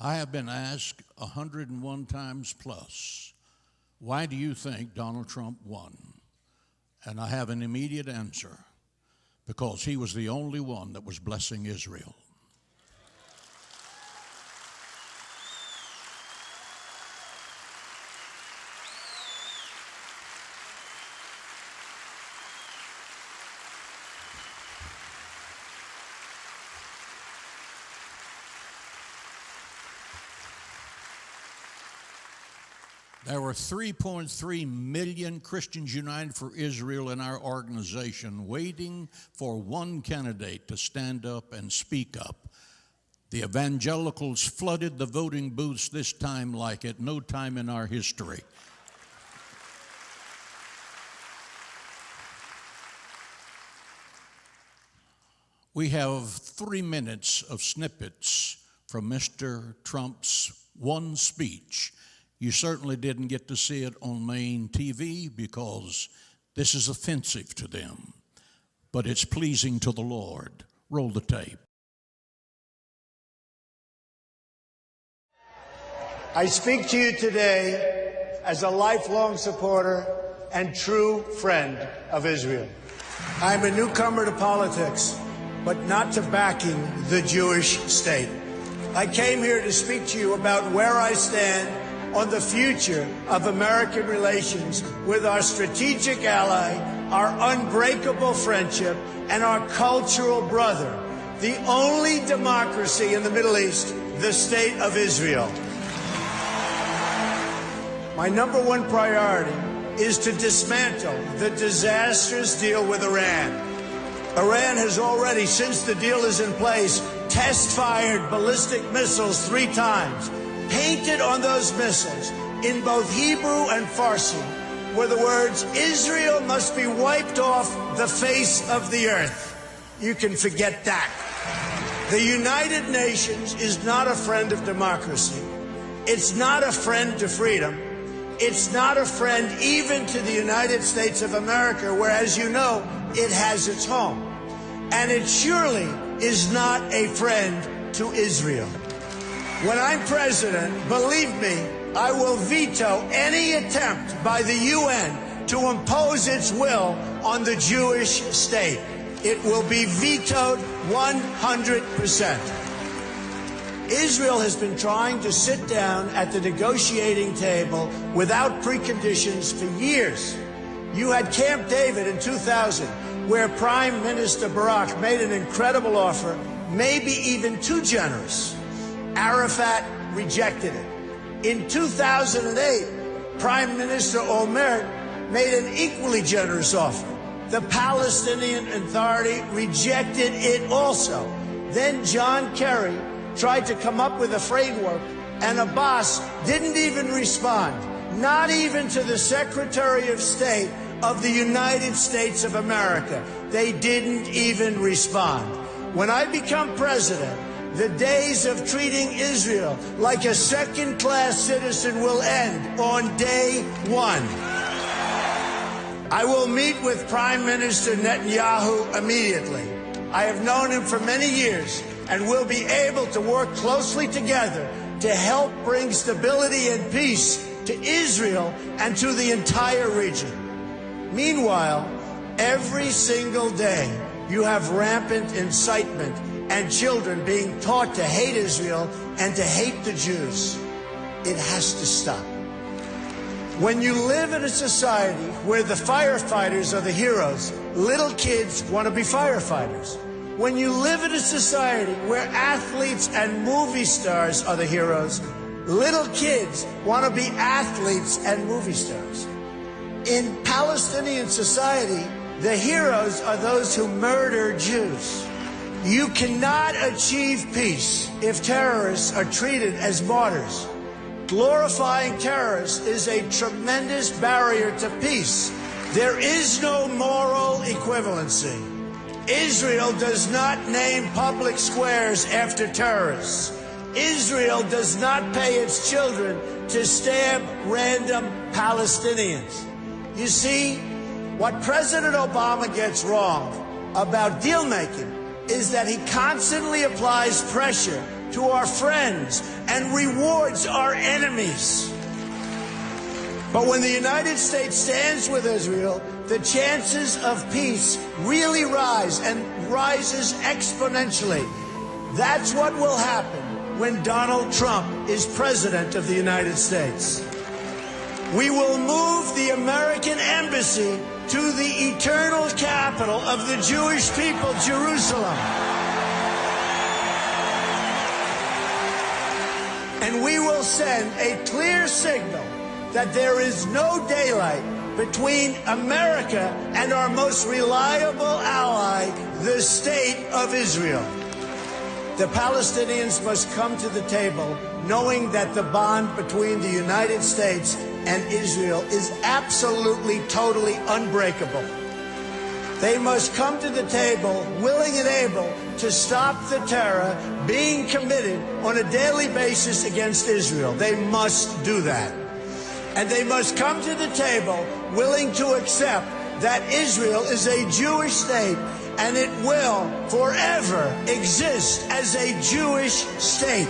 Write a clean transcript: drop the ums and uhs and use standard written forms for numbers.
I have been asked 101 times plus, why do you think Donald Trump won? And I have an immediate answer: because he was the only one that was blessing Israel. There were 3.3 million Christians United for Israel in our organization waiting for one candidate to stand up and speak up. The evangelicals flooded the voting booths this time like at no time in our history. We have 3 minutes of snippets from Mr. Trump's one speech. You certainly didn't get to see it on main TV because this is offensive to them, but it's pleasing to the Lord. Roll the tape. I speak to you today as a lifelong supporter and true friend of Israel. I'm a newcomer to politics, but not to backing the Jewish state. I came here to speak to you about where I stand on the future of American relations with our strategic ally, our unbreakable friendship, and our cultural brother, the only democracy in the Middle East, the State of Israel. My number one priority is to dismantle the disastrous deal with Iran. Iran has already, since the deal is in place, test-fired ballistic missiles 3 times. Painted on those missiles in both Hebrew and Farsi were the words, "Israel must be wiped off the face of the earth." You can forget that. The United Nations is not a friend of democracy. It's not a friend to freedom. It's not a friend even to the United States of America, where, as you know, it has its home. And it surely is not a friend to Israel. When I'm president, believe me, I will veto any attempt by the UN to impose its will on the Jewish state. It will be vetoed 100%. Israel has been trying to sit down at the negotiating table without preconditions for years. You had Camp David in 2000, where Prime Minister Barak made an incredible offer, maybe even too generous. Arafat rejected it. In 2008, Prime Minister Olmert made an equally generous offer. The Palestinian Authority rejected it also. Then John Kerry tried to come up with a framework, and Abbas didn't even respond, not even to the Secretary of State of the United States of America. They didn't even respond. When I become president, the days of treating Israel like a second-class citizen will end on day 1. I will meet with Prime Minister Netanyahu immediately. I have known him for many years and will be able to work closely together to help bring stability and peace to Israel and to the entire region. Meanwhile, every single day you have rampant incitement and children being taught to hate Israel and to hate the Jews. It has to stop. When you live in a society where the firefighters are the heroes, little kids want to be firefighters. When you live in a society where athletes and movie stars are the heroes, little kids want to be athletes and movie stars. In Palestinian society, the heroes are those who murder Jews. You cannot achieve peace if terrorists are treated as martyrs. Glorifying terrorists is a tremendous barrier to peace. There is no moral equivalency. Israel does not name public squares after terrorists. Israel does not pay its children to stab random Palestinians. You see, what President Obama gets wrong about deal-making is that he constantly applies pressure to our friends and rewards our enemies. But when the United States stands with Israel, the chances of peace really rise, and rises exponentially. That's what will happen when Donald Trump is president of the United States. We will move the American embassy to the eternal capital of the Jewish people, Jerusalem. And we will send a clear signal that there is no daylight between America and our most reliable ally, the State of Israel. The Palestinians must come to the table knowing that the bond between the United States and Israel is absolutely, totally unbreakable. They must come to the table willing and able to stop the terror being committed on a daily basis against Israel. They must do that. And they must come to the table willing to accept that Israel is a Jewish state and it will forever exist as a Jewish state.